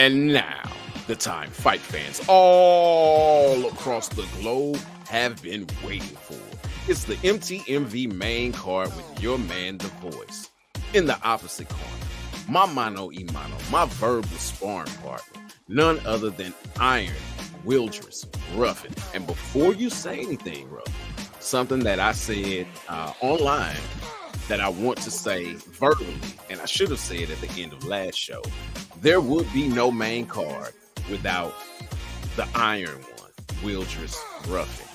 And now, the time fight fans all across the globe have been waiting for. It's the MTMV main card with your man, The Voyze. In the opposite corner, my mano y mano, my verbal sparring partner, none other than Iron, Wildris, Ruffin. And before you say anything, Ruffin, something that I said online that I want to say verbally, and I should have said at the end of last show, there would be no main card without the Iron one, Wildris Ruffin.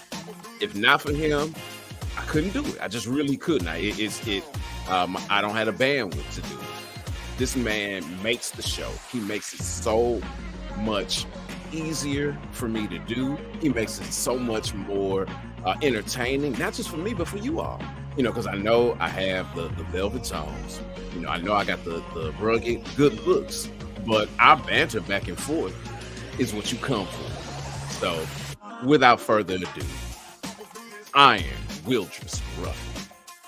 If not for him, I couldn't do it. I just really couldn't. I don't have the bandwidth to do it. This man makes the show. He makes it so much easier for me to do. He makes it so much more entertaining, not just for me, but for you all. Because I know I have the velvet tones. I know I got the rugged good looks, but our banter back and forth is what you come for. So, without further ado, Iron, Wildris, Ruffin.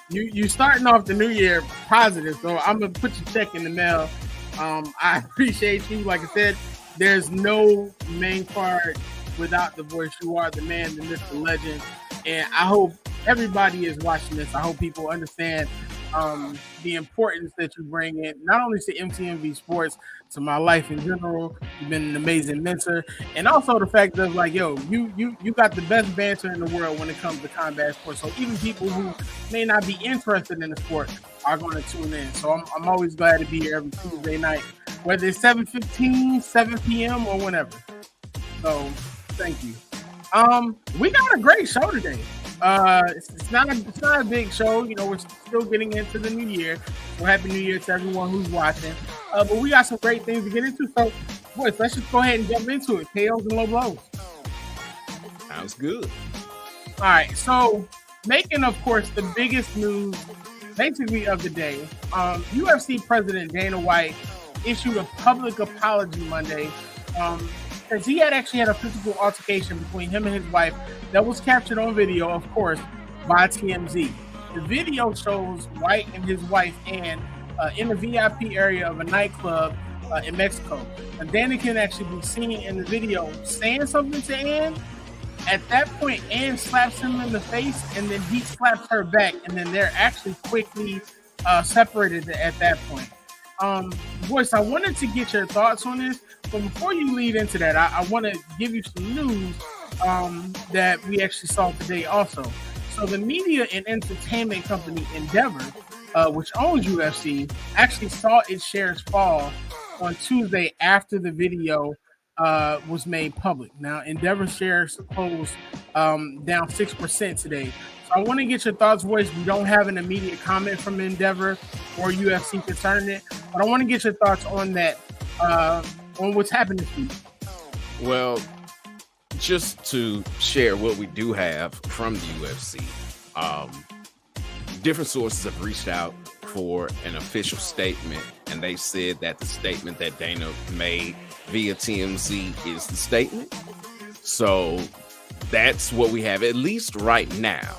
You starting off the new year positive, so I'm gonna put your check in the mail. I appreciate you. Like I said, there's no main card without The Voyze. You are the man, the myth, the legend, and I hope everybody is watching this. I hope people understand the importance that you bring in, not only to MTMV Sports, to my life in general. You've been an amazing mentor, and also the fact that you got the best banter in the world when it comes to combat sports. So even people who may not be interested in the sport are going to tune in. So I'm always glad to be here every Tuesday night, whether it's 7:15, 7 p.m. or whenever. So thank you. We got a great show today. It's not a big show. We're still getting into the new year. So happy New Year to everyone who's watching. But we got some great things to get into. So, boys, let's just go ahead and jump into it. KOs and low blows. Sounds good. All right. So, making, of course, the biggest news, basically, of the day, UFC President Dana White issued a public apology Monday. Because he had actually had a physical altercation between him and his wife that was captured on video, of course, by TMZ. The video shows White and his wife Ann in the VIP area of a nightclub in Mexico. And Dana can actually be seen in the video saying something to Ann. At that point, Ann slaps him in the face, and then he slaps her back, and then they're actually quickly separated at that point. Voyce, I wanted to get your thoughts on this, but before you lead into that, I want to give you some news that we actually saw today also. So the media and entertainment company Endeavor, which owns UFC, actually saw its shares fall on Tuesday after the video was made public. Now, Endeavor shares closed down 6% today. So I want to get your thoughts, Voyce. We don't have an immediate comment from Endeavor or UFC concerning it, but I want to get your thoughts on that, on what's happened this week. Well, just to share what we do have from the UFC, different sources have reached out for an official statement, and they said that the statement that Dana made via TMZ is the statement. So that's what we have, at least right now.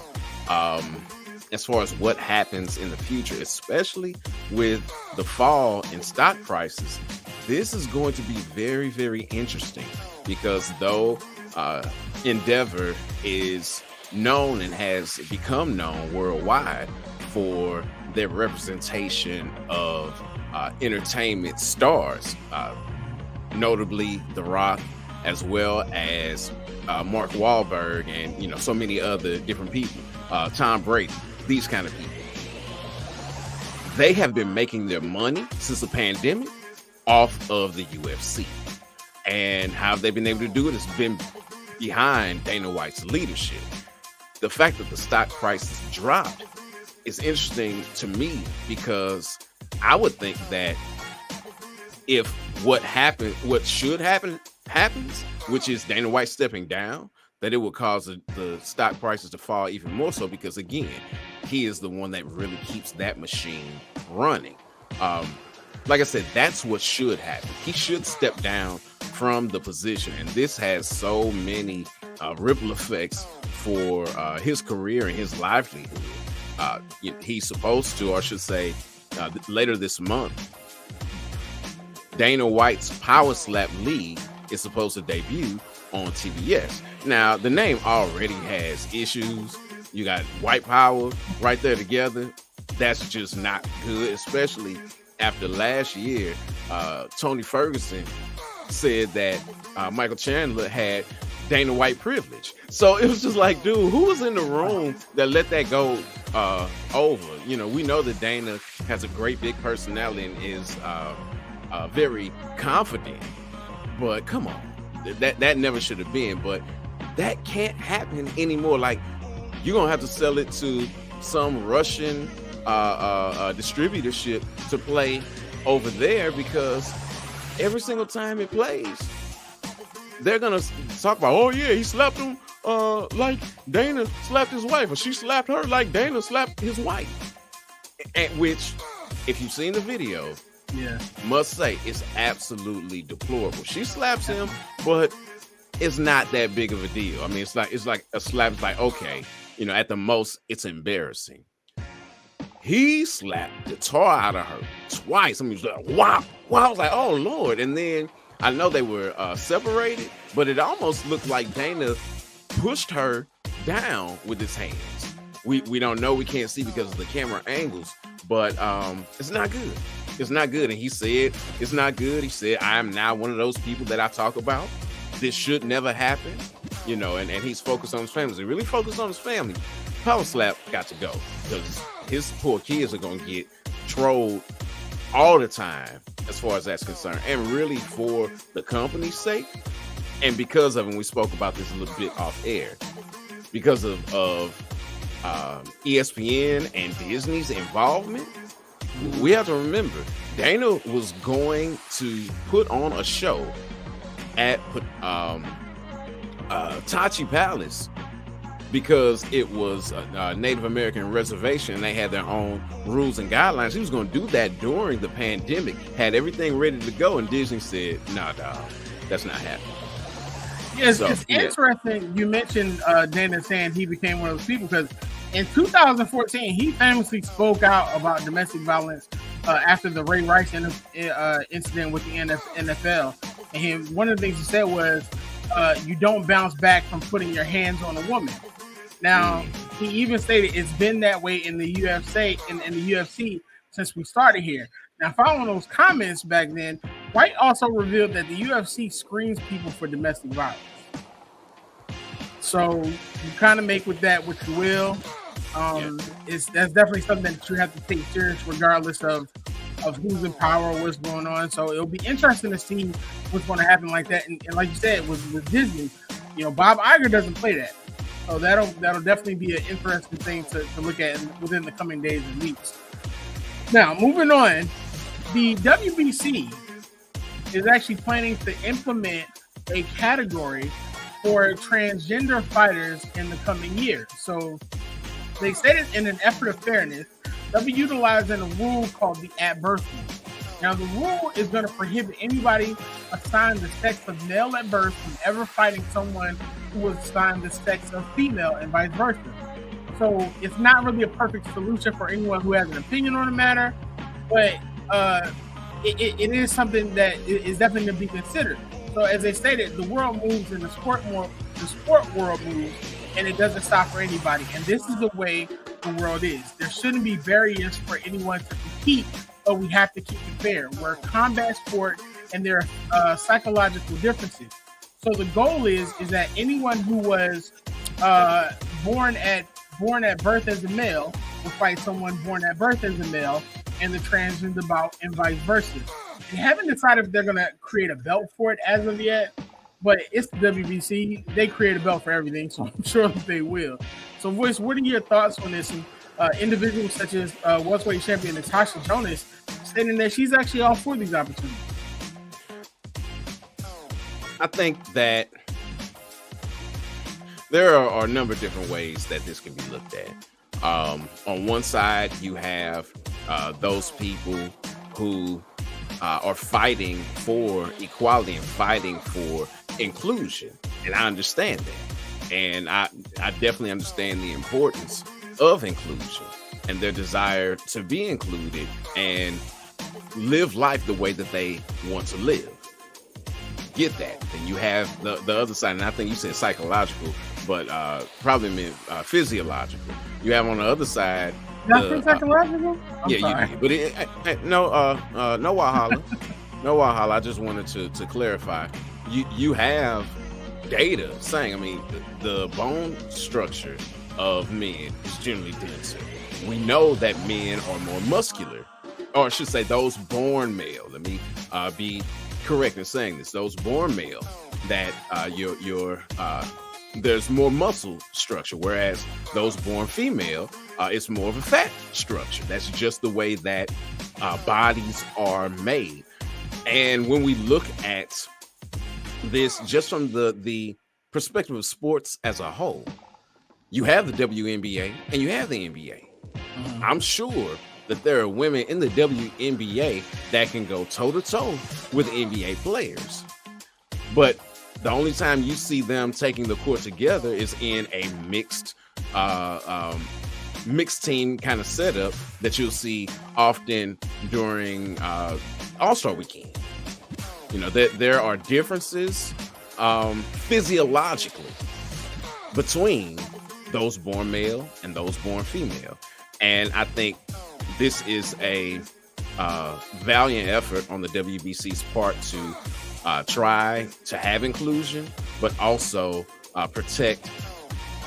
As far as what happens in the future, especially with the fall in stock prices, this is going to be very, very interesting, because though Endeavor is known and has become known worldwide for their representation of entertainment stars, notably The Rock, as well as Mark Wahlberg, and so many other different people, Tom Brady, these kind of people. They have been making their money since the pandemic off of the UFC. And how they've been able to do it has been behind Dana White's leadership. The fact that the stock prices dropped is interesting to me, because I would think that if what should happen happens, which is Dana White stepping down, that it would cause the stock prices to fall even more so, because again, he is the one that really keeps that machine running. Like I said, that's what should happen. He should step down from the position, and this has so many ripple effects for his career and his livelihood. He's supposed to, or I should say, later this month, Dana White's Power Slap League is supposed to debut on TBS. Now, the name already has issues. You got white power right there together. That's just not good, especially after last year. Tony Ferguson said that Michael Chandler had Dana White privilege. So it was just like, dude, who was in the room that let that go over? You know, we know that Dana has a great big personality and is very confident, but come on, that never should have been. But that can't happen anymore. Like, you're gonna have to sell it to some Russian distributorship to play over there, because every single time it plays, they're gonna talk about, oh yeah, he slapped him like Dana slapped his wife, or she slapped her like Dana slapped his wife. At which, if you've seen the video, must say it's absolutely deplorable. She slaps him, but it's not that big of a deal. I mean, it's like a slap. It's like, okay, you know, at the most, it's embarrassing. He slapped the tar out of her twice. I mean, it was like, wow. I was like, oh Lord. And then I know they were separated, but it almost looked like Dana pushed her down with his hands. We don't know, we can't see because of the camera angles, but it's not good. It's not good. And he said it's not good. He said, I am now one of those people that I talk about. This should never happen, you know, and he's focused on his family. He really focused on his family. Power Slap got to go, because his poor kids are going to get trolled all the time as far as that's concerned. And really, for the company's sake, and because of, and we spoke about this a little bit off air, because of ESPN and Disney's involvement, we have to remember Dana was going to put on a show at Tachi Palace, because it was a Native American reservation and they had their own rules and guidelines. He was going to do that during the pandemic, had everything ready to go, and Disney said, nah, dog, that's not happening. Yes, so, it's interesting you mentioned Dana saying he became one of those people, because in 2014, he famously spoke out about domestic violence after the Ray Rice incident with the NFL. And one of the things he said was, you don't bounce back from putting your hands on a woman. Now, he even stated it's been that way in the UFC, in the UFC since we started here. Now, following those comments back then, White also revealed that the UFC screens people for domestic violence. So you kind of make with that what you will. That's definitely something that you have to take serious, regardless of who's in power or what's going on. So it'll be interesting to see what's going to happen like that. And like you said, with Disney, you know, Bob Iger doesn't play that. So that'll definitely be an interesting thing to look at within the coming days and weeks. Now, moving on, the WBC is actually planning to implement a category for transgender fighters in the coming year. So they said it in an effort of fairness, they'll be utilizing a rule called the at birth rule. Now, the rule is going to prohibit anybody assigned the sex of male at birth from ever fighting someone who was assigned the sex of female and vice versa. So it's not really a perfect solution for anyone who has an opinion on the matter, but it is something that is definitely going to be considered. So as they stated, the world moves and the sport world moves, and it doesn't stop for anybody. And this is the way the world is. There shouldn't be barriers for anyone to compete, but we have to keep it fair. We're a combat sport, and there are psychological differences. So the goal is that anyone who was born at birth as a male will fight someone born at birth as a male, and the transgender bout, and vice versa. They haven't decided if they're going to create a belt for it as of yet, but it's the WBC. They create a belt for everything, so I'm sure that they will. So, Voice, what are your thoughts on this? And individuals such as welterweight champion Natasha Jonas stating that she's actually all for these opportunities. I think that there are a number of different ways that this can be looked at. On one side, you have those people who are fighting for equality and fighting for inclusion. And I understand that. And I definitely understand the importance of inclusion and their desire to be included and live life the way that they want to live. Get that. Then you have the other side, and I think you said psychological, but probably meant physiological. You have on the other side. Psychological? Yeah, but no Wahala. No Wahala. I just wanted to clarify. You have data saying, I mean, the bone structure of men is generally denser. We know that men are more muscular, or I should say those born male. Let me be correct in saying this. Those born male, that there's more muscle structure, whereas those born female, it's more of a fat structure. That's just the way that bodies are made. And when we look at this just from the perspective of sports as a whole, you have the WNBA and you have the NBA. I'm sure that there are women in the WNBA that can go toe-to-toe with NBA players. But the only time you see them taking the court together is in a mixed team kind of setup that you'll see often during All-Star Weekend. You know, there are differences physiologically between those born male and those born female. And I think this is a valiant effort on the WBC's part to try to have inclusion, but also protect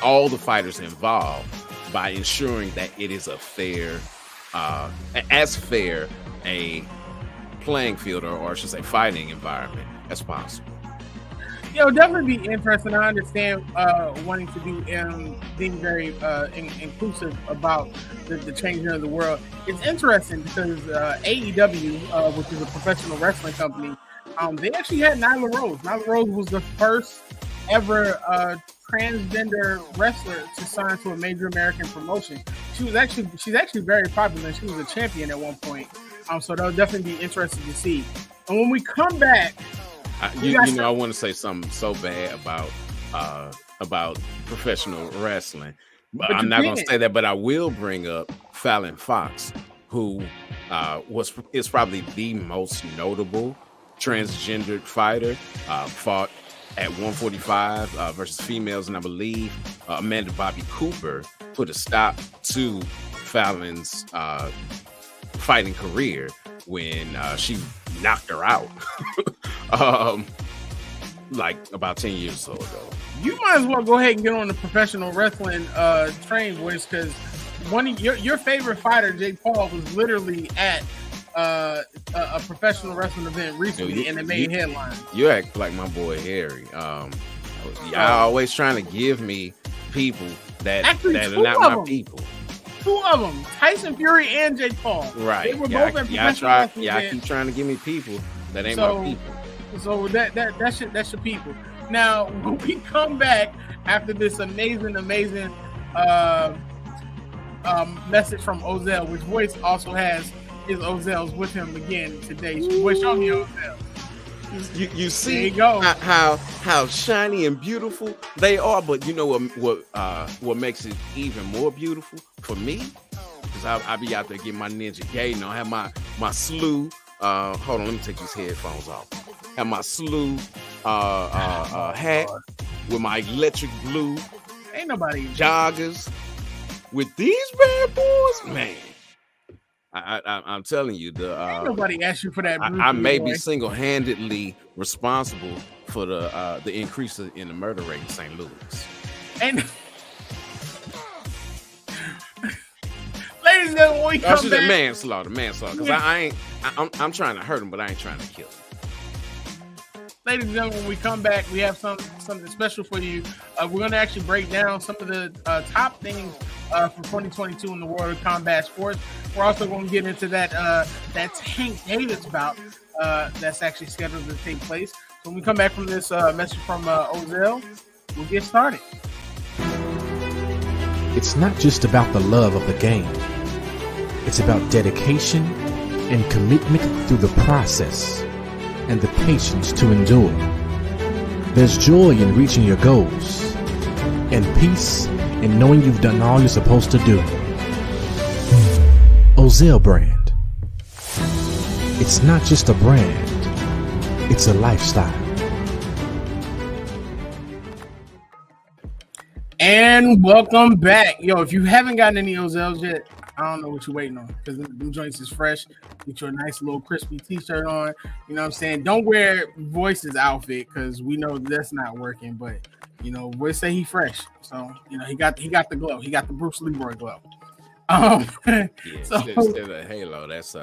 all the fighters involved by ensuring that it is a fair a playing field, or I should say fighting environment as possible. Definitely be interesting. I understand wanting to be being very inclusive about the changing of the world. It's interesting because AEW, which is a professional wrestling company, they actually had Nyla Rose. Nyla Rose was the first ever transgender wrestler to sign to a major American promotion. She's actually very popular. She was a champion at one point. So that'll definitely be interesting to see. And when we come back, I want to say something so bad about professional wrestling, but I'm not going to say that. But I will bring up Fallon Fox, who is probably the most notable transgendered fighter. Fought at 145 versus females, and I believe Amanda Bobby Cooper put a stop to Fallon's fighting career when she knocked her out like about 10 years or so ago. You might as well go ahead and get on the professional wrestling train, boys, because one of your favorite fighter, Jake Paul, was literally at a professional wrestling event recently, and it made headlines. You act like my boy Harry. Y'all always trying to give me people that are not my people. Two of them, Tyson Fury and Jake Paul. Right. They were both at professional wrestling. I keep trying to give me people that ain't my people. So that's your people. Now, when we come back after this amazing message from Ozell, which Voice also has his Ozell's with him again today. Voice, show me Ozell. You see how shiny and beautiful they are, but you know what makes it even more beautiful for me? Because I be out there getting my Ninja Gaiden. I have my slew. Hold on, let me take these headphones off. Have my slew hat with my electric blue. Ain't nobody joggers with these bad boys, man. I'm telling you, ain't nobody asked you for that. I may be single-handedly responsible for the increase in the murder rate in St. Louis. And ladies and gentlemen, when we come back, manslaughter. Because I'm trying to hurt him, but I ain't trying to kill him. Ladies and gentlemen, when we come back, we have something special for you. We're going to actually break down some of the top things from 2022 in the world of combat sports. We're also going to get into that Tank Davis bout that's actually scheduled to take place. So when we come back from this message from Ozell, we'll get started. It's not just about the love of the game. It's about dedication and commitment through the process and the patience to endure. There's joy in reaching your goals and peace in knowing you've done all you're supposed to do. Ozell brand. It's not just a brand, it's a lifestyle. And welcome back. Yo, if you haven't gotten any Ozels yet, I don't know what you're waiting on, because them joints is fresh. Get your nice little crispy t-shirt on. You know what I'm saying? Don't wear Voice's outfit, because we know that's not working. But, you know, Voice say he fresh. So, you know, he got the glow. He got the Bruce Leroy glow. Instead of halo, that's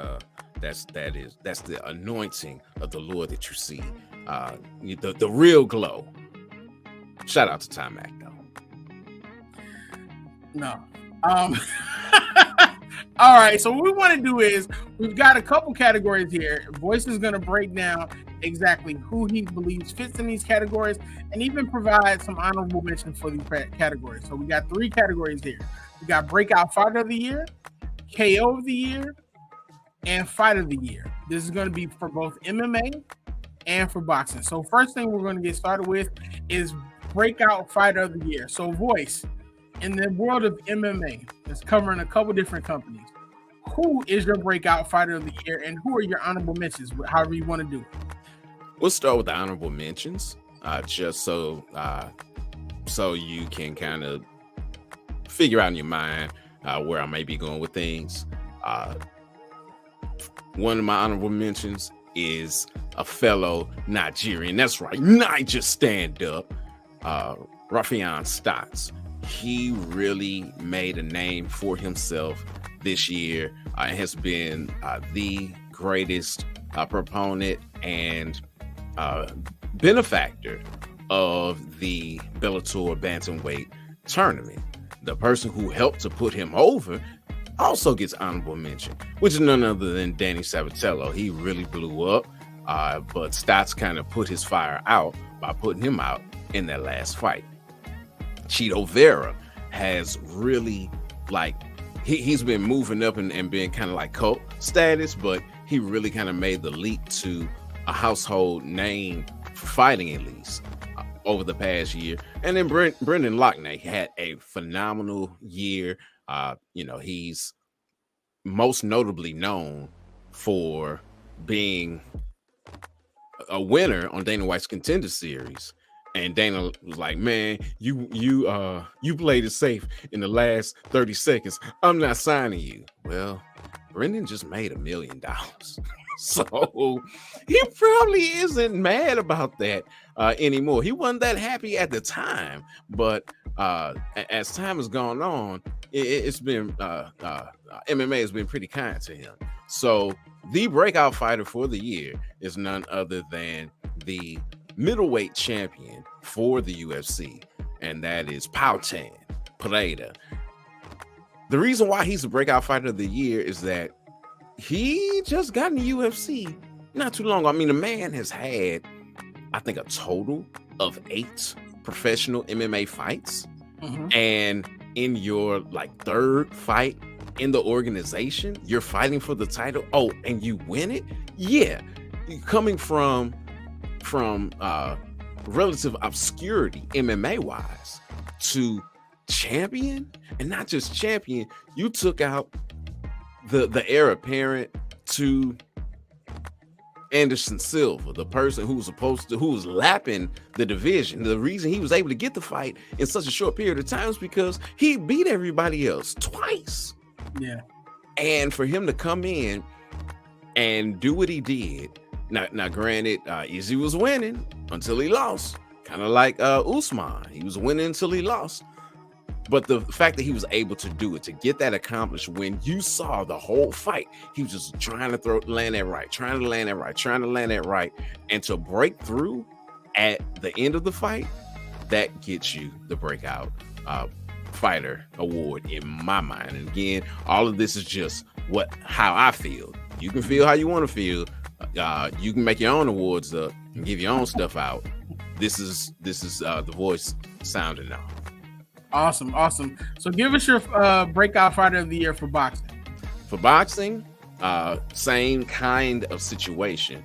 the anointing of the Lord that you see. The real glow. Shout out to Ty Mac, though. No. All right, so what we want to do is, we've got a couple categories here. Voice is going to break down exactly who he believes fits in these categories, and even provide some honorable mention for these categories. So we got 3 categories here. We got Breakout Fighter of the Year, KO of the Year, and Fight of the Year. This is going to be for both MMA and for boxing. So first thing we're going to get started with is Breakout Fighter of the Year. So Voice, in the world of MMA, it's covering a couple different companies. Who is your breakout fighter of the year, and who are your honorable mentions, however you want to do it? We'll start with the honorable mentions, just so you can kind of figure out in your mind where I may be going with things. One of my honorable mentions is a fellow Nigerian. That's right, Niger stand-up, Rafian Stotts. He really made a name for himself this year. Has been the greatest proponent and benefactor of the Bellator Bantamweight tournament. The person who helped to put him over also gets honorable mention, which is none other than Danny Sabatello. He really blew up, but Stotts kind of put his fire out by putting him out in that last fight. Cheeto Vera has really, like, he's been moving up and being kind of like cult status, but he really kind of made the leap to a household name for fighting, at least over the past year. And then Brendan Loughnane had a phenomenal year. He's most notably known for being a winner on Dana White's Contender Series. And Dana was like, man, you played it safe in the last 30 seconds. I'm not signing you. Well, Brendan just made $1 million. So he probably isn't mad about that anymore. He wasn't that happy at the time. But as time has gone on, it's been MMA has been pretty kind to him. So the breakout fighter for the year is none other than the middleweight champion for the UFC, and that is Pautan Pereira. The reason why he's the breakout fighter of the year is that he just got in the UFC not too long ago. I mean, the man has had, I think, a total of 8 professional MMA fights. Mm-hmm. And in your third fight in the organization, you're fighting for the title. Oh, and you win it? Yeah. Coming from relative obscurity MMA wise to champion, and not just champion, you took out the heir apparent to Anderson Silva, the person who was lapping the division. The reason he was able to get the fight in such a short period of time is because he beat everybody else twice. Yeah. And for him to come in and do what he did. Now, granted, Izzy was winning until he lost, kind of like Usman. He was winning until he lost. But the fact that he was able to do it, to get that accomplished, when you saw the whole fight, he was just trying to land that right, and to break through at the end of the fight, that gets you the breakout fighter award in my mind. And again, all of this is just how I feel. You can feel how you want to feel. You can make your own awards up and give your own stuff out. This is the Voice sounding off. Awesome. So give us your breakout fighter of the year for boxing. For boxing, same kind of situation.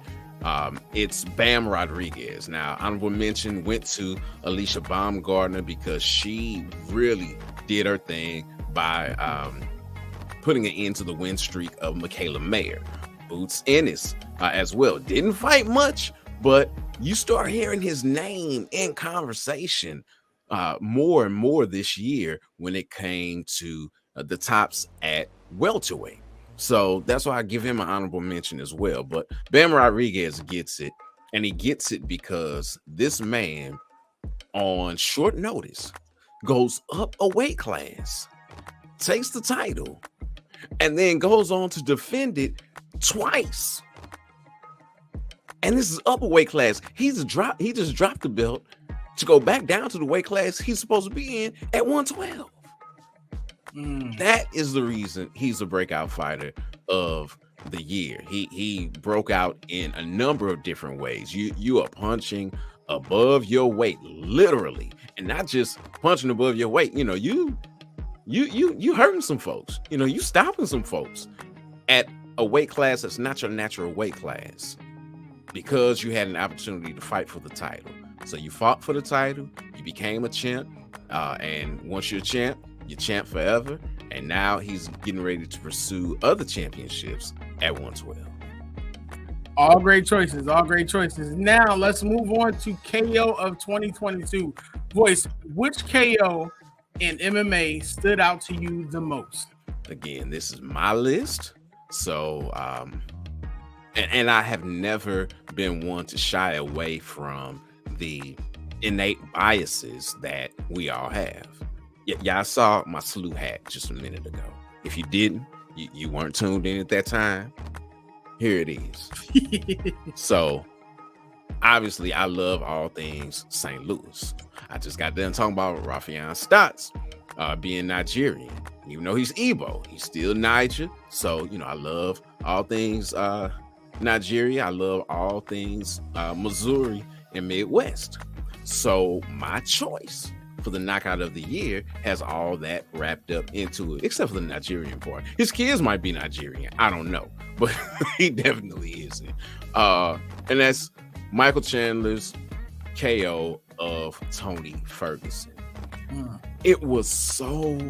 It's Bam Rodriguez. Now, honorable mention went to Alicia Baumgardner because she really did her thing by putting an end to the win streak of Michaela Mayer, Boots Ennis as well. Didn't fight much, but you start hearing his name in conversation more and more this year when it came to the tops at welterweight. So that's why I give him an honorable mention as well. But Bam Rodriguez gets it, and he gets it because this man on short notice goes up a weight class, takes the title, and then goes on to defend it twice. And this is up a weight class. He just dropped the belt to go back down to the weight class he's supposed to be in at 112. That is the reason he's a breakout fighter of the year. He broke out in a number of different ways. You are punching above your weight, literally, and not just punching above your weight. You know, you hurting some folks. You know, you stopping some folks at a weight class that's not your natural weight class because you had an opportunity to fight for the title. So you fought for the title, you became a champ, and once you're a champ, you're champ forever. And now he's getting ready to pursue other championships at 112. All great choices. All great choices. Now let's move on to KO of 2022. Voyze, which KO in MMA stood out to you the most? Again, this is my list. So, and I have never been one to shy away from the innate biases that we all have. Y'all saw my salute hat just a minute ago. If you didn't, you weren't tuned in at that time. Here it is. So, obviously, I love all things St. Louis. I just got done talking about Rafian Stotts being Nigerian. Even though he's Igbo, he's still Niger. So, you know, I love all things Nigeria. I love all things Missouri and Midwest. So, my choice for the knockout of the year has all that wrapped up into it, except for the Nigerian part. His kids might be Nigerian, I don't know, but he definitely isn't. And that's Michael Chandler's KO of Tony Ferguson. It was so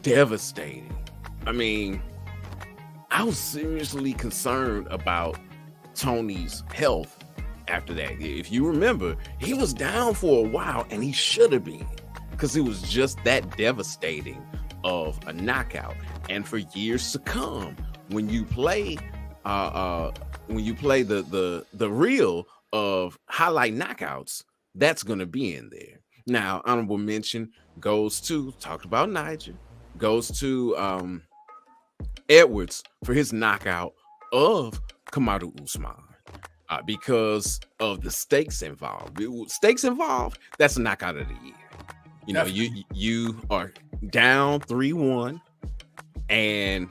devastating. I mean, I was seriously concerned about Tony's health after that. If you remember, he was down for a while, and he should have been, because it was just that devastating of a knockout. And for years to come, when you play the reel of highlight knockouts, that's going to be in there. Now, honorable mention goes to, talked about Niger, goes to Edwards for his knockout of Kamaru Usman. Because of the stakes involved. That's a knockout of the year. You know, you are down 3-1, and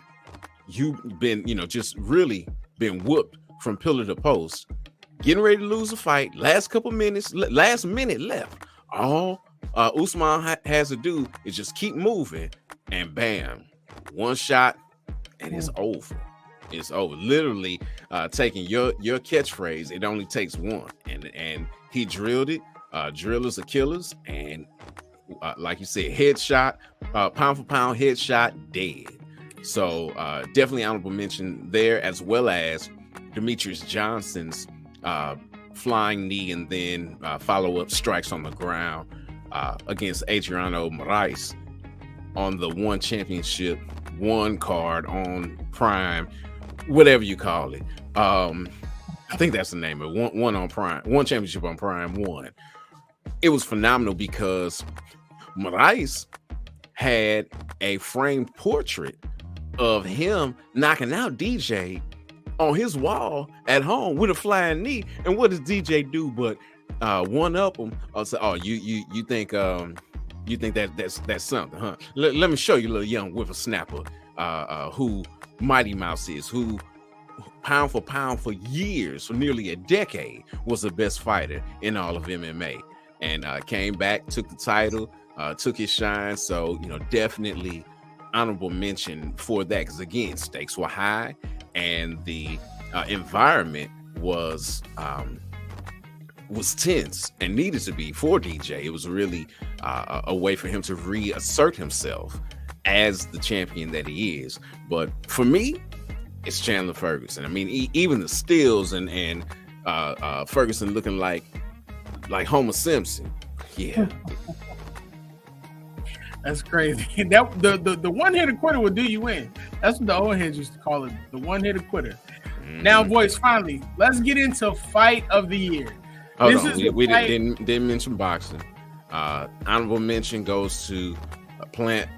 you've been, you know, just really been whooped from pillar to post, getting ready to lose a fight. Last minute left. All Usman has to do is just keep moving, and bam, one shot, and it's over. It's over. Literally taking your catchphrase, it only takes one, and he drilled it. Drillers are killers, and like you said, headshot, pound for pound headshot, dead. So definitely honorable mention there, as well as Demetrius Johnson's flying knee and then follow-up strikes on the ground against Adriano Moraes on the One Championship, One card on Prime, whatever you call it. I think that's the name of it. One on Prime, One Championship on Prime 1. It was phenomenal because Moraes had a framed portrait of him knocking out DJ on his wall at home with a flying knee. And what does DJ do but one up him? I'll say, oh, you think that's something, huh? Let me show you, little young whippersnapper, who Mighty Mouse is, who pound for pound for years, for nearly a decade, was the best fighter in all of MMA, and came back, took the title, took his shine. So, you know, definitely honorable mention for that, because again, stakes were high, and the environment was tense and needed to be for DJ. It was really a way for him to reassert himself as the champion that he is. But for me, it's Chandler Ferguson. I mean, even the stills and Ferguson looking like Homer Simpson. Yeah. That's crazy. That the one hitter quitter will do you in. That's what the old heads used to call it, the one hitter quitter. Mm-hmm. Now, Voyze, finally, let's get into fight of the year. Hold on, we didn't mention boxing. Honorable mention goes to Plant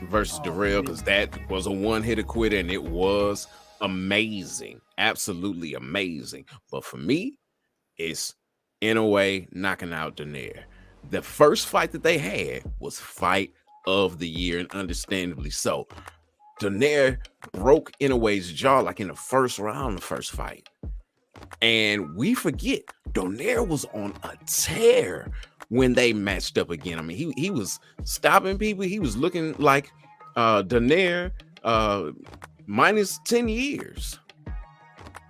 versus Darrell, because that was a one hitter quitter and it was amazing, absolutely amazing. But for me, it's Inoue knocking out Donaire. The first fight that they had was fight of the year, and understandably so. Donaire broke Inoue's jaw like in the first round, the first fight. And we forget Donaire was on a tear when they matched up again. I mean, he was stopping people. He was looking like Donaire minus 10 years.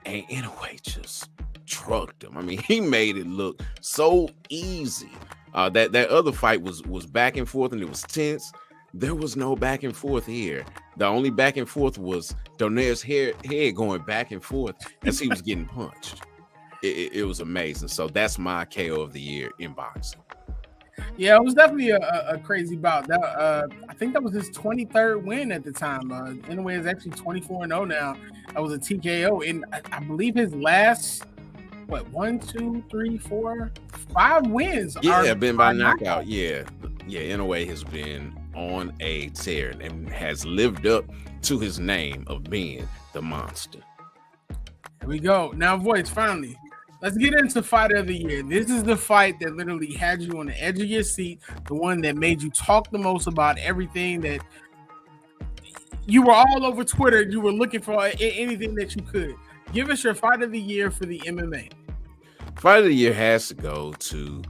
And Inoue just trucked him. I mean, he made it look so easy. That other fight was back and forth and it was tense. There was no back and forth here. The only back and forth was Donaire's head going back and forth as he was getting punched. It was amazing. So that's my KO of the year in boxing. Yeah, it was definitely a crazy bout. That I think that was his 23rd win at the time. Inoue is actually 24-0 now. That was a TKO, and I believe his last 1, 2, 3, 4, 5 wins. Yeah, been by knockout. Yeah, Inoue has been on a tear and has lived up to his name of being the monster. Here we go. Now, Voyze, finally, let's get into fight of the year. This is the fight that literally had you on the edge of your seat, the one that made you talk the most about everything, that you were all over Twitter. You were looking for anything that you could. Give us your fight of the year for the MMA. Fight of the year has to go to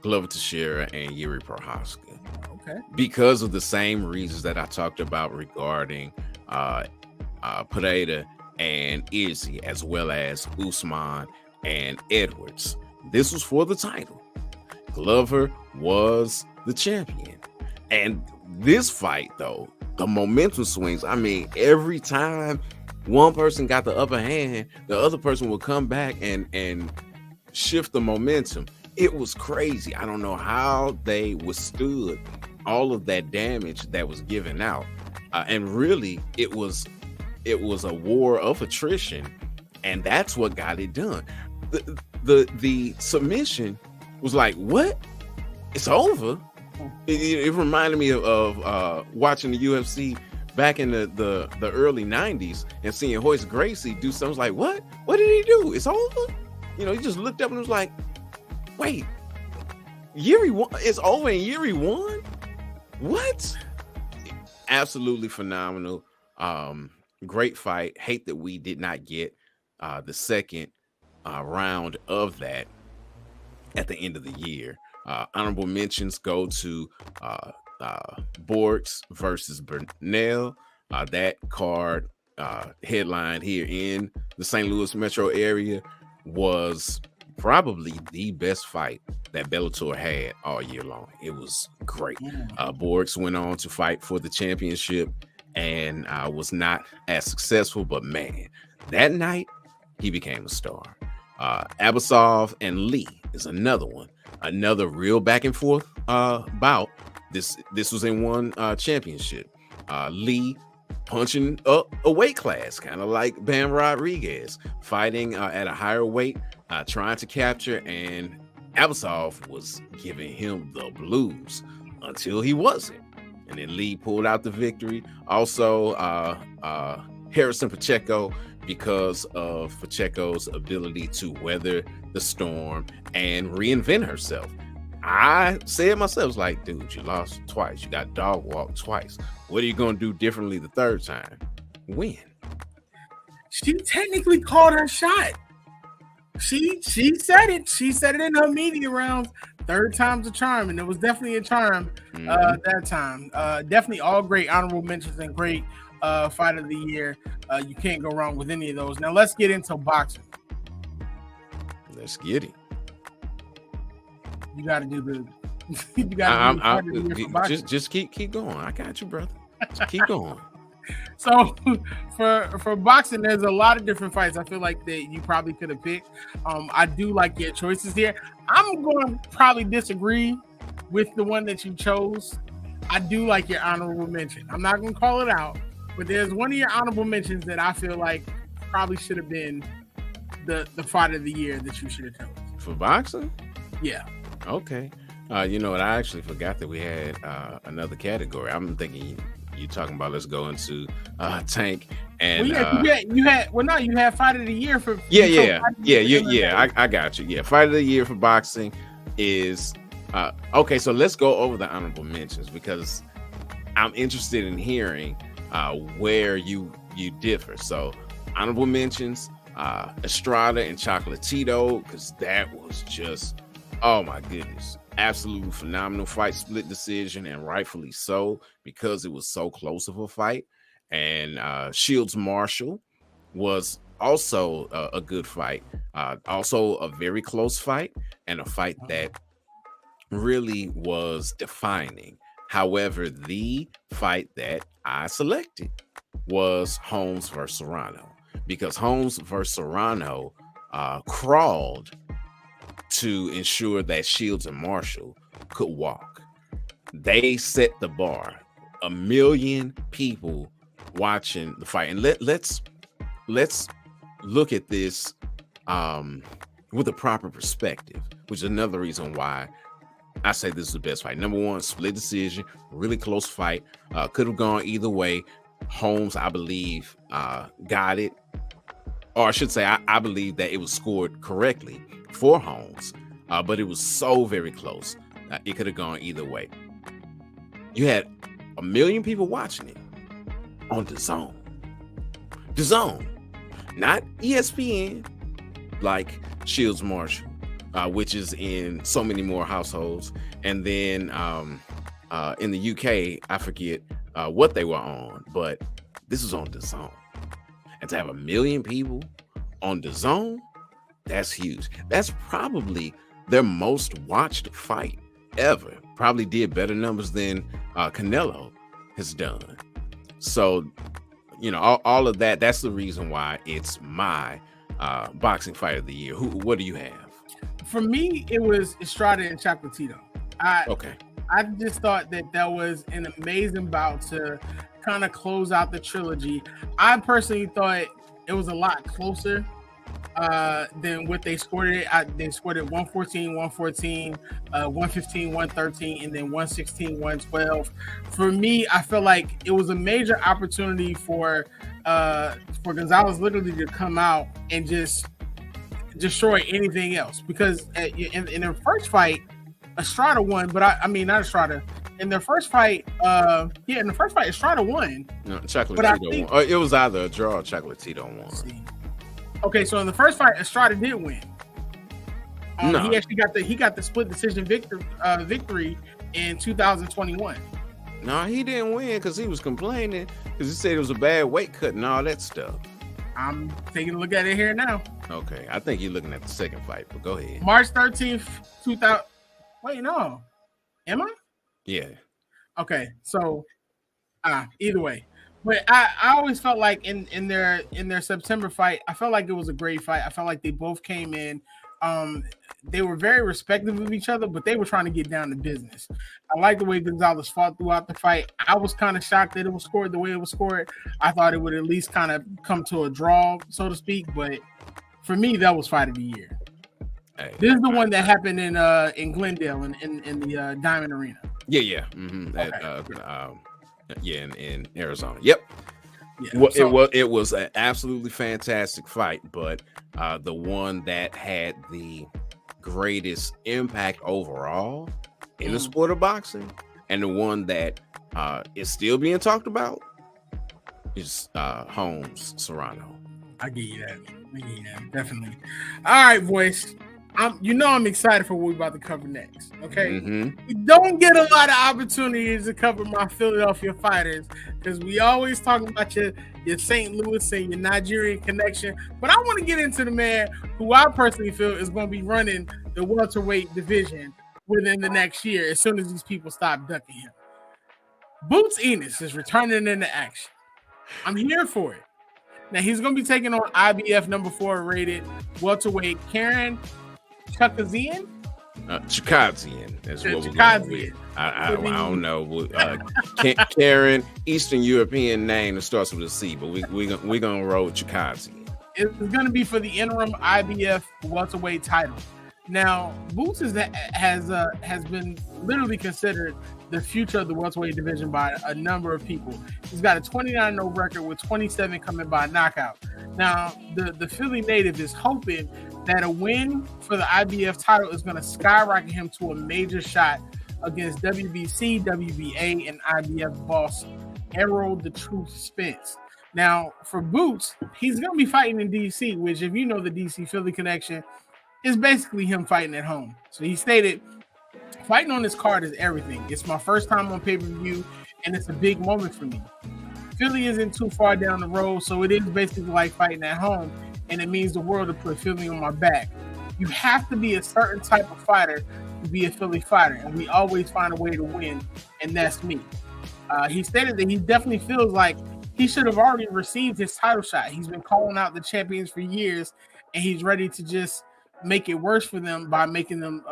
Glover Teixeira and Yuri Prochazka. Okay. Because of the same reasons that I talked about regarding Pereira and Izzy, as well as Usman and Edwards. This was for the title. Glover was the champion. And this fight, though, the momentum swings. I mean, every time one person got the upper hand, the other person would come back and shift the momentum. It was crazy. I don't know how they withstood all of that damage that was given out. And really, it was a war of attrition, and that's what got it done. The submission was like, what? It's over? It reminded me of watching the UFC back in the early 90s and seeing Hector Garcia do something like, what? What did he do? It's over? You know, he just looked up and was like, wait, Yuri won? It's over and Yuri won? What? Absolutely phenomenal. Great fight. Hate that we did not get the second round of that at the end of the year. Honorable mentions go to Borks versus Burnell. That card headline here in the St. Louis metro area was probably the best fight that Bellator had all year long. It was great. Borks went on to fight for the championship and was not as successful, but man, that night he became a star. Abasov and Lee is another one, another real back and forth bout. This was in one championship. Lee punching up a weight class, kind of like Bam Rodriguez, fighting at a higher weight, trying to capture, and Abasov was giving him the blues until he wasn't. And then Lee pulled out the victory. Also, Harrison Pacheco, because of Pacheco's ability to weather the storm and reinvent herself. I said myself, like, dude, you lost twice. You got dog walked twice. What are you going to do differently the third time? Win. She technically called her shot. She said it. She said it in her media rounds. Third time's a charm, and it was definitely a charm that time. Definitely all great honorable mentions and great fight of the year. You can't go wrong with any of those. Now let's get into boxing. Let's get it. You got to do the. You got to just keep going. I got you, brother. Just keep going. So for boxing, there's a lot of different fights. I feel like that you probably could have picked. I do like your choices here. I'm going to probably disagree with the one that you chose. I do like your honorable mention. I'm not going to call it out, but there's one of your honorable mentions that I feel like probably should have been the fight of the year that you should have chosen. For boxing? Yeah. Okay. You know what? I actually forgot that we had another category. I'm thinking you talking about let's go into Tank and you had fight of the year for I got you. Yeah, fight of the year for boxing is okay. So let's go over the honorable mentions because I'm interested in hearing where you differ. So honorable mentions, Estrada and Chocolatito, because that was just, oh my goodness, absolutely phenomenal fight, split decision, and rightfully so because it was so close of a fight. And Shields Marshall was also a good fight, also a very close fight, and a fight that really was defining. However, the fight that I selected was Holmes versus Serrano, because Holmes versus Serrano crawled to ensure that Shields and Marshall could walk. They set the bar. 1 million people watching the fight, and let's look at this with a proper perspective, which is another reason why I say this is the best fight. Number one, split decision, really close fight. Could have gone either way. Holmes, I believe, got it. Or I should say, I believe that it was scored correctly for Holmes. But it was so very close. It could have gone either way. You had 1 million people watching it on DAZN. DAZN, not ESPN, like Shields Marshall, which is in so many more households. And then in the UK, I forget what they were on, but this was on DAZN. And to have 1 million people on DAZN, that's huge. That's probably their most watched fight ever. Probably did better numbers than Canelo has done. So, you know, all of that, that's the reason why it's my boxing fight of the year. What do you have? For me, it was Estrada and Chocolatito. I just thought that was an amazing bout to kind of close out the trilogy. I personally thought it was a lot closer than what they scored it. They scored it 114, 114, 115, 113, and then 116, 112. For me, I feel like it was a major opportunity for Gonzalez literally to come out and just destroy anything else, because in their first fight, Estrada won, but I mean not Estrada. In their first fight, Estrada won. No, Chocolatito won. It was either a draw or Chocolatito won. Okay, so in the first fight, Estrada did win. He actually got the split decision victory in 2021. No, he didn't win because he was complaining because he said it was a bad weight cut and all that stuff. I'm taking a look at it here now. Okay, I think you're looking at the second fight, but go ahead. March 13th, 2000. Wait, no. Am I? Yeah. Okay, so either way. But I always felt like in their September fight, I felt like it was a great fight. I felt like they both came in. They were very respectful of each other, but they were trying to get down to business. I like the way Gonzalez fought throughout the fight. I was kind of shocked that it was scored the way it was scored. I thought it would at least kind of come to a draw, so to speak. But for me, that was fight of the year. Hey, this is the one that happened in Glendale in the Diamond Arena. Yeah. Mm-hmm. Okay. In Arizona. Yep. Yeah, well, it was an absolutely fantastic fight, but the one that had the greatest impact overall in the sport of boxing, and the one that is still being talked about, is Holmes Serrano. I give you that. Definitely. All right, Voyze. I'm excited for what we're about to cover next. Okay, We don't get a lot of opportunities to cover my Philadelphia fighters because we always talking about your St. Louis and your Nigerian connection. But I want to get into the man who I personally feel is going to be running the welterweight division within the next year as soon as these people stop ducking him. Boots Enos is returning into action. I'm here for it. Now he's going to be taking on IBF number 4 rated welterweight Karen Chukazian. Chikadzian. That's what we're going Chikadzian. with. I don't know. Karen, Eastern European name that starts with a C, but we're gonna roll Chikadzian. It's going to be for the interim IBF welterweight title. Now, Boots has been literally considered the future of the welterweight division by a number of people. He's got a 29-0 record with 27 coming by knockout. Now, the Philly native is hoping that a win for the IBF title is going to skyrocket him to a major shot against WBC, WBA, and IBF boss Errol the Truth Spence. Now, for Boots, he's going to be fighting in DC, which, if you know the DC-Philly connection, is basically him fighting at home. So he stated, fighting on this card is everything. It's my first time on pay-per-view, and it's a big moment for me. Philly isn't too far down the road, so it is basically like fighting at home, and it means the world to put Philly on my back. You have to be a certain type of fighter to be a Philly fighter, and we always find a way to win, and that's me. He stated that he definitely feels like he should have already received his title shot. He's been calling out the champions for years, and he's ready to just make it worse for them by making them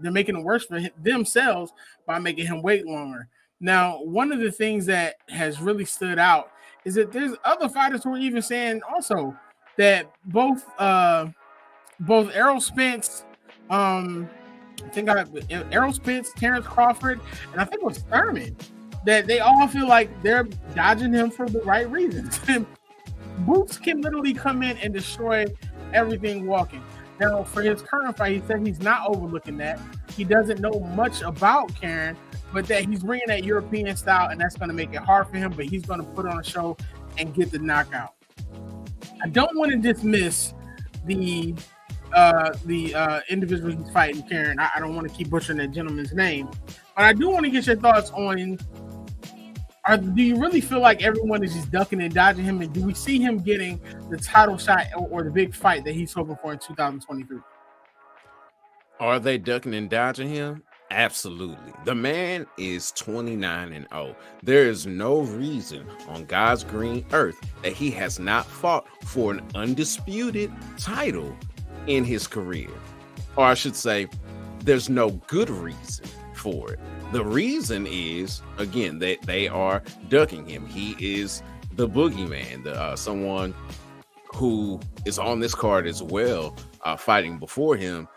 they're making it worse for themselves by making him wait longer. Now, one of the things that has really stood out is that there's other fighters who are even saying also that both Errol Spence, Errol Spence, Terrence Crawford, and I think it was Thurman, that they all feel like they're dodging him for the right reasons. Boots can literally come in and destroy everything walking. Now, for his current fight, he said he's not overlooking that. He doesn't know much about Karen, but that he's bringing that European style, and that's going to make it hard for him, but he's going to put on a show and get the knockout. I don't want to dismiss the individual he's fighting, Karen. I don't want to keep butchering that gentleman's name, but I do want to get your thoughts on, do you really feel like everyone is just ducking and dodging him, and do we see him getting the title shot or the big fight that he's hoping for in 2023? Are they ducking and dodging him? Absolutely. The man is 29-0. There is no reason on God's green earth that he has not fought for an undisputed title in his career. Or I should say, there's no good reason for it. The reason is, again, that they are ducking him. He is the boogeyman, someone who is on this card as well, fighting before him.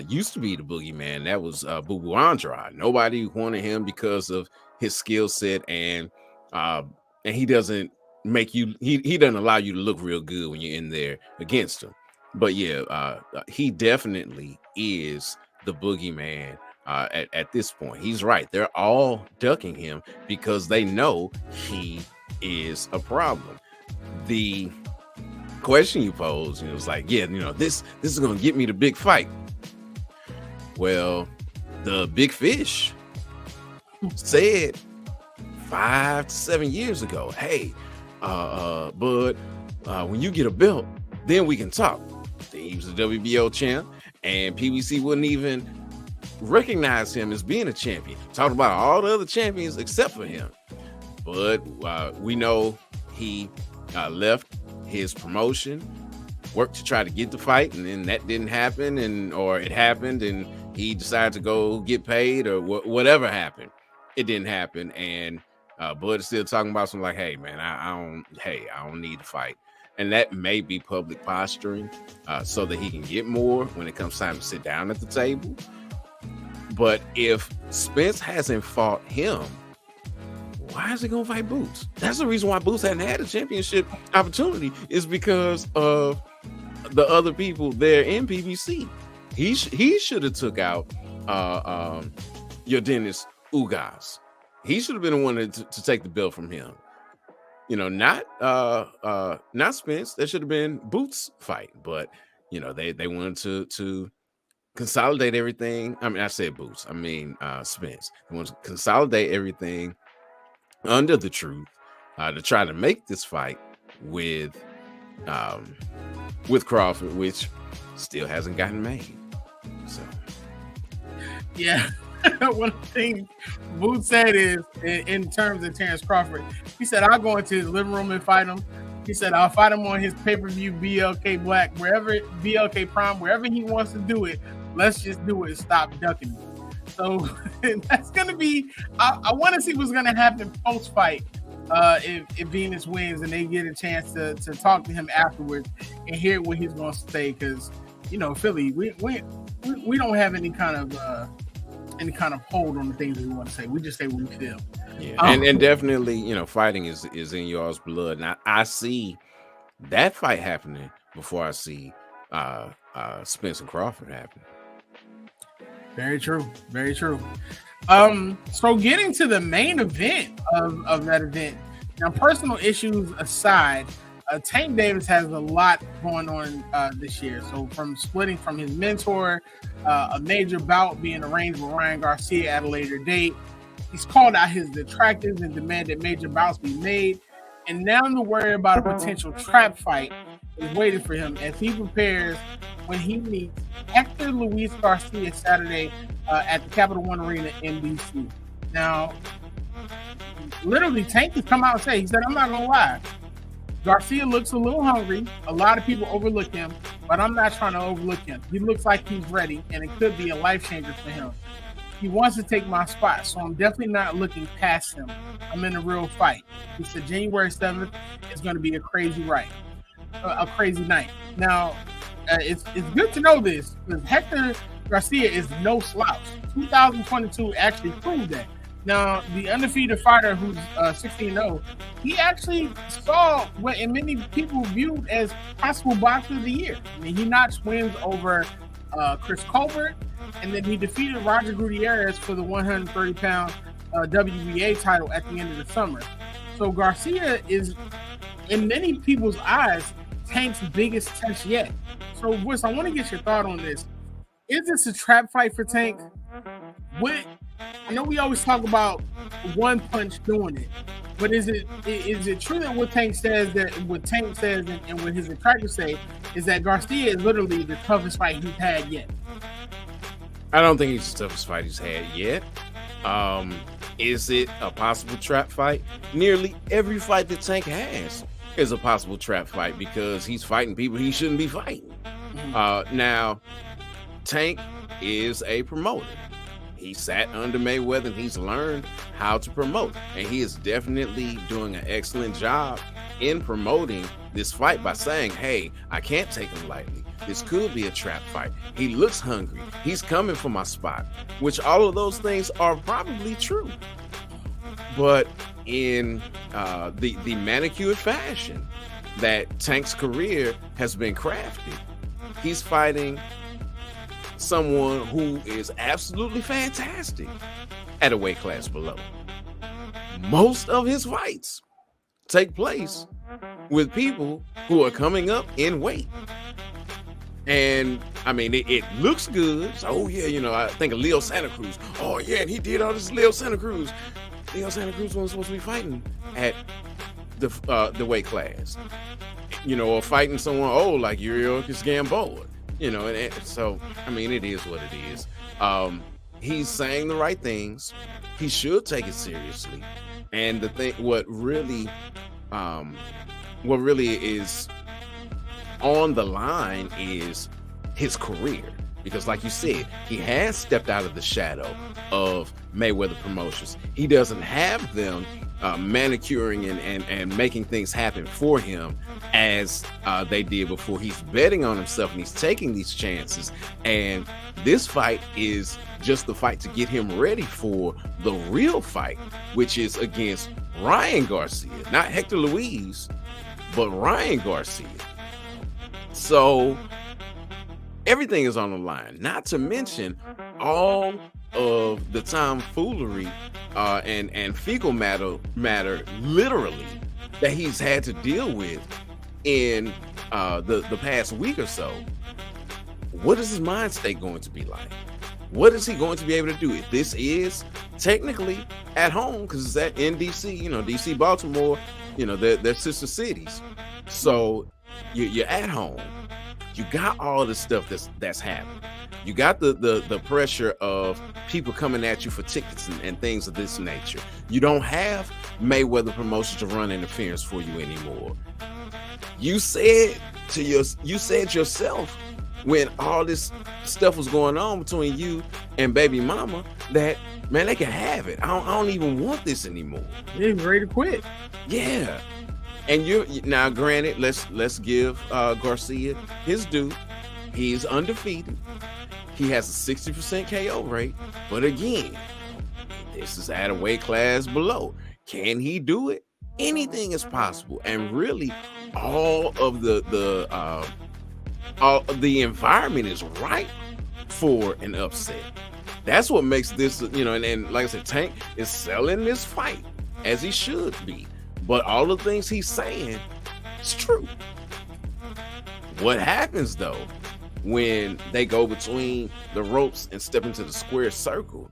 Used to be the boogeyman. That was Boo Boo Andrade. Nobody wanted him because of his skill set, and he doesn't make you. He doesn't allow you to look real good when you're in there against him. But yeah, he definitely is the boogeyman at this point. He's right. They're all ducking him because they know he is a problem. The question you posed, was like, yeah, this is gonna get me the big fight. Well, the big fish said 5 to 7 years ago, hey, bud, when you get a belt, then we can talk. He was the WBO champ, and PBC wouldn't even recognize him as being a champion. Talked about all the other champions except for him. But we know he left his promotion, worked to try to get the fight, and then that didn't happen, or it happened, and he decided to go get paid, or whatever happened. It didn't happen, and Bud is still talking about something like, hey man, I don't need to fight. And that may be public posturing so that he can get more when it comes time to sit down at the table. But if Spence hasn't fought him, why is he gonna fight Boots? That's the reason why Boots hadn't had a championship opportunity, is because of the other people there in PBC. He should have took out your Dennis Ugas. He should have been the one to take the belt from him. Not Spence. That should have been Boots' fight. But they wanted to consolidate everything. I mean, I said Boots. I mean Spence. They wanted to consolidate everything under the truth to try to make this fight with Crawford, which still hasn't gotten made. So yeah, one of the things Booth said is, in terms of Terrence Crawford, he said, I'll go into his living room and fight him. He said, I'll fight him on his pay-per-view BLK Black, wherever, BLK Prime, wherever he wants to do it. Let's just do it and stop ducking me. So that's going to be, I want to see what's going to happen post-fight if Venus wins and they get a chance to talk to him afterwards and hear what he's going to say. Because, you know, Philly, we don't have any kind of hold on the things that we want to say. We just say what we feel. Yeah, and definitely, you know, fighting is in y'all's blood. And I see that fight happening before I see Spence and Crawford happening. Very true. Very true. So getting to the main event of that event, now personal issues aside, Tank Davis has a lot going on this year. So from splitting from his mentor, a major bout being arranged with Ryan Garcia at a later date. He's called out his detractors and demanded major bouts be made. And now the worry about a potential trap fight is waiting for him as he prepares when he meets Hector Garcia Saturday at the Capital One Arena in DC. Now, literally, Tank has come out and said, he said, I'm not going to lie. Garcia looks a little hungry. A lot of people overlook him, but I'm not trying to overlook him. He looks like he's ready, and it could be a life changer for him. He wants to take my spot, so I'm definitely not looking past him. I'm in a real fight. He said January 7th is going to be a crazy night. Now, it's good to know this because Hector Garcia is no slouch. 2022 actually proved that. Now, the undefeated fighter who's 16-0, he actually saw what many people viewed as possible boxer of the year. I mean, he notched wins over Chris Colbert, and then he defeated Roger Gutierrez for the 130-pound WBA title at the end of the summer. So Garcia is, in many people's eyes, Tank's biggest test yet. So, Wes, I want to get your thought on this. Is this a trap fight for Tank? I know we always talk about one punch doing it, but is it true that what Tank says and what his detractors say is that Garcia is literally the toughest fight he's had yet? I don't think it's the toughest fight he's had yet. Is it a possible trap fight? Nearly every fight that Tank has is a possible trap fight because he's fighting people he shouldn't be fighting. Now, Tank is a promoter. He sat under Mayweather and he's learned how to promote. And he is definitely doing an excellent job in promoting this fight by saying, hey, I can't take him lightly. This could be a trap fight. He looks hungry. He's coming for my spot, which all of those things are probably true. But in the manicured fashion that Tank's career has been crafted, he's fighting someone who is absolutely fantastic at a weight class below. Most of his fights take place with people who are coming up in weight. And I mean, it looks good. So, oh yeah, you know, I think of Leo Santa Cruz. Oh yeah, and he did all this Leo Santa Cruz. Leo Santa Cruz wasn't supposed to be fighting at the weight class, you know, or fighting someone old like Yuriorkis Gamboa, you know. And so, I mean, it is what it is. He's saying the right things. He should take it seriously. And the thing, what really is on the line is his career, because like you said, he has stepped out of the shadow of Mayweather Promotions. He doesn't have them manicuring and making things happen for him as they did before. He's betting on himself and he's taking these chances, and this fight is just the fight to get him ready for the real fight, which is against Ryan Garcia, not Hector Luis, but Ryan Garcia. So everything is on the line, not to mention all of the tomfoolery and fecal matter literally that he's had to deal with in the past week or so. What is his mind state going to be like? What is he going to be able to do? If this is technically at home, because it's at DC, you know, DC, Baltimore, you know, they're sister cities. So you're at home. You got all this stuff that's happening. You got the pressure of people coming at you for tickets and things of this nature. You don't have Mayweather Promotions to run interference for you anymore. You said yourself when all this stuff was going on between you and baby mama that, man, they can have it. I don't even want this anymore. They're ready to quit. Yeah. And you now, granted, let's give Garcia his due. He's undefeated. He has a 60% KO rate. But again, this is at a weight class below. Can he do it? Anything is possible. And really, all of the environment is right for an upset. That's what makes this, and like I said, Tank is selling this fight as he should be. But all the things he's saying is true. What happens though when they go between the ropes and step into the square circle,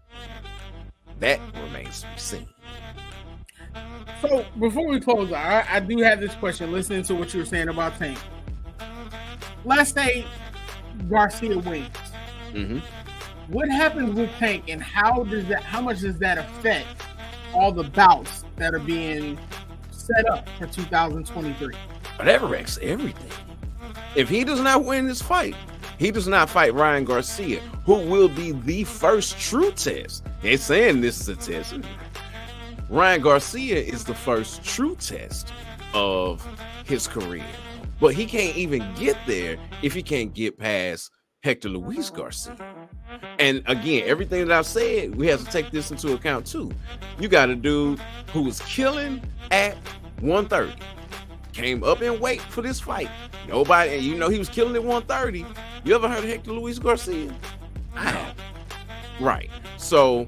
that remains to be seen. So before we close, I do have this question. Listening to what you were saying about Tank, let's say Garcia wins. Mm-hmm. What happens with Tank, and how much does that affect all the bouts that are being set up for 2023? That affects everything. If he does not win this fight, he does not fight Ryan Garcia, who will be the first true test. They're saying this is a test. Ryan Garcia is the first true test of his career. But he can't even get there if he can't get past Hector Garcia. And again, everything that I've said, we have to take this into account too. You got a dude who was killing at 130, came up in weight for this fight. Nobody, he was killing at 130. You ever heard of Hector Garcia? I have. Right. So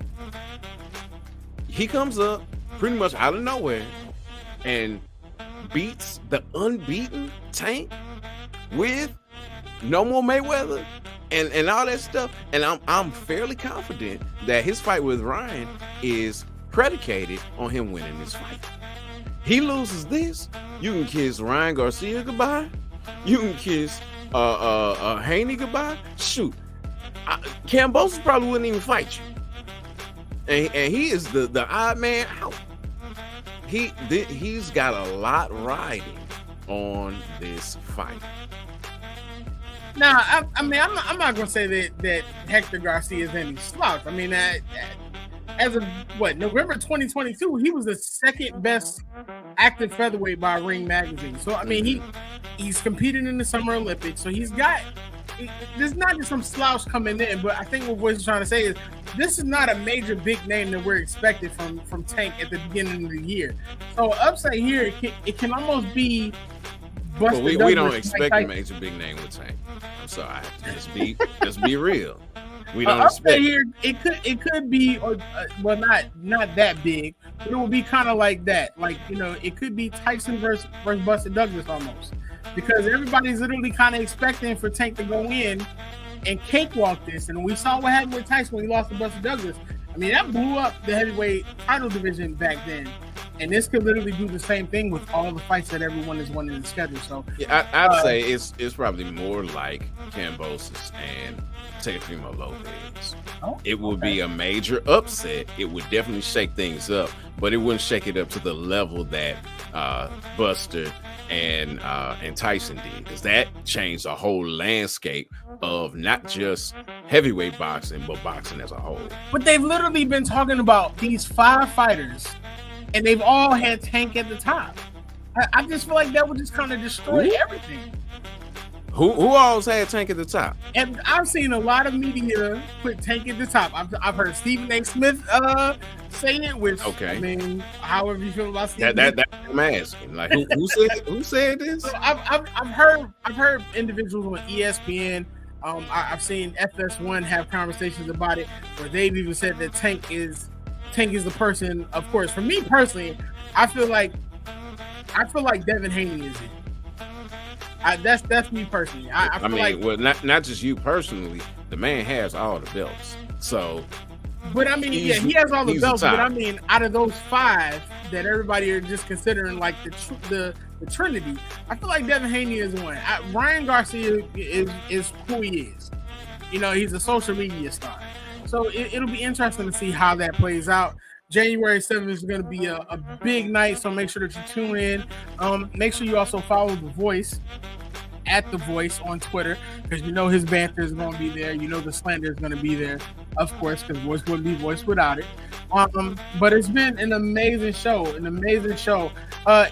he comes up pretty much out of nowhere and beats the unbeaten Tank with no more Mayweather and all that stuff. And I'm fairly confident that his fight with Ryan is predicated on him winning this fight. He loses this, you can kiss Ryan Garcia goodbye. You can kiss Haney goodbye. Shoot, Kambosos probably wouldn't even fight you. And he is the odd man out. He's got a lot riding on this fight. Now, I'm not gonna say that Hector Garcia is any slouch. I mean, as of November 2022, he was the second best active featherweight by Ring Magazine. So I mean, he's competing in the Summer Olympics. So there's not just some slouch coming in, but I think what Voyze is trying to say is this is not a major big name that we're expected from Tank at the beginning of the year. So upside here, it can almost be. But we don't expect a major big name with Tank. I'm sorry, I have to just be real. We don't expect here. It could be, or not that big, but it will be kind of like that. Like it could be Tyson versus Buster Douglas almost, because everybody's literally kind of expecting for Tank to go in and cakewalk this, and we saw what happened with Tyson when he lost to Buster Douglas. I mean, that blew up the heavyweight title division back then. And this could literally do the same thing with all the fights that everyone is wanting to schedule. So yeah, I'd say it's probably more like Kambosos and Teofimo Lopez. It would be a major upset. It would definitely shake things up, but it wouldn't shake it up to the level that Buster and Tyson did, because that changed the whole landscape of not just heavyweight boxing, but boxing as a whole. But they've literally been talking about these 5 fighters, and they've all had Tank at the top. I just feel like that would just kind of destroy everything. Who always had Tank at the top? And I've seen a lot of media put Tank at the top. I've heard Stephen A. Smith say it, which I mean, however you feel about Stephen. That I'm asking. Like who said this? So I've heard individuals on ESPN. I've seen FS1 have conversations about it where they've even said that Tank is the person. Of course, for me personally, I feel like Devin Haney is it. That's me personally. I feel mean, well, not just you personally. The man has all the belts. So, but I mean, he has all the belts. But I mean, out of those 5 that everybody are just considering like the Trinity, I feel like Devin Haney is one. Ryan Garcia is who he is. He's a social media star. So it'll be interesting to see how that plays out. January 7th is going to be a big night, so make sure that you tune in. Make sure you also follow The Voice at The Voice on Twitter, because his banter is going to be there. The slander is going to be there, of course, because Voice wouldn't be Voice without it. But it's been an amazing show,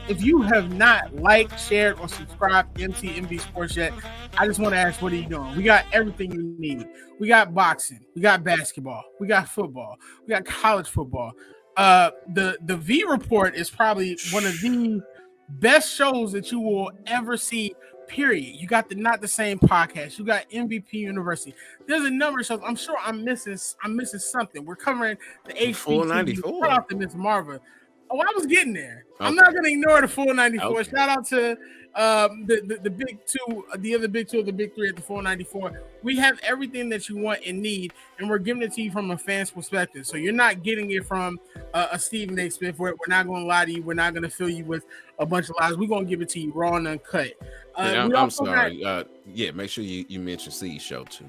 if you have not liked, shared, or subscribed to MTMV Sports yet, I just want to ask, what are you doing? We got everything you need. We got boxing, we got basketball, we got football, we got college football. The V Report is probably one of the best shows that you will ever see. Period. You got the Not the Same podcast. You got MVP University. There's a number of shows. I'm sure I'm missing something. We're covering the HBCU. 94. Shout out to Miss Marva. Oh, I was getting there. Okay. I'm not going to ignore the full 94. Okay. Shout out to the big two, the other big two of the big three at the full 94. We have everything that you want and need, and we're giving it to you from a fan's perspective. So you're not getting it from a Stephen A. Smith. We're not going to lie to you. We're not going to fill you with a bunch of lies. We're going to give it to you raw and uncut. I'm sorry. Make sure you mention C's show too.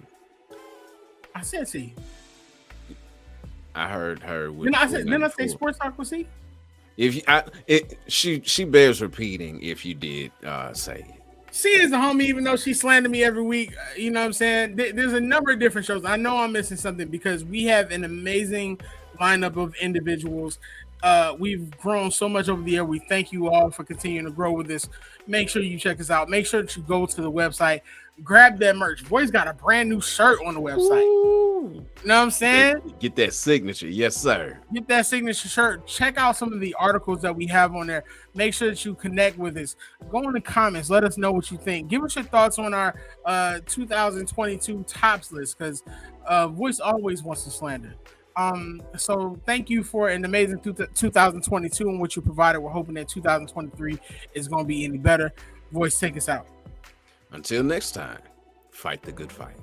I said C. I heard her. Didn't I say Sports Talk with C? She bears repeating if you did say it. She is a homie, even though she slandered me every week. You know what I'm saying? There's a number of different shows. I know I'm missing something because we have an amazing lineup of individuals. We've grown so much over the year. We thank you all for continuing to grow with this. Make sure you check us out. Make sure that you go to the website, grab that merch. Boy's got a brand new shirt on the website. Ooh. You know what I'm saying? Get that signature. Yes, sir. Get that signature shirt. Check out some of the articles that we have on there. Make sure that you connect with us. Go in the comments. Let us know what you think. Give us your thoughts on our 2022 tops list, because Voice always wants to slander. So thank you for an amazing 2022 and what you provided. We're hoping that 2023 is going to be any better. Voice, take us out. Until next time, fight the good fight.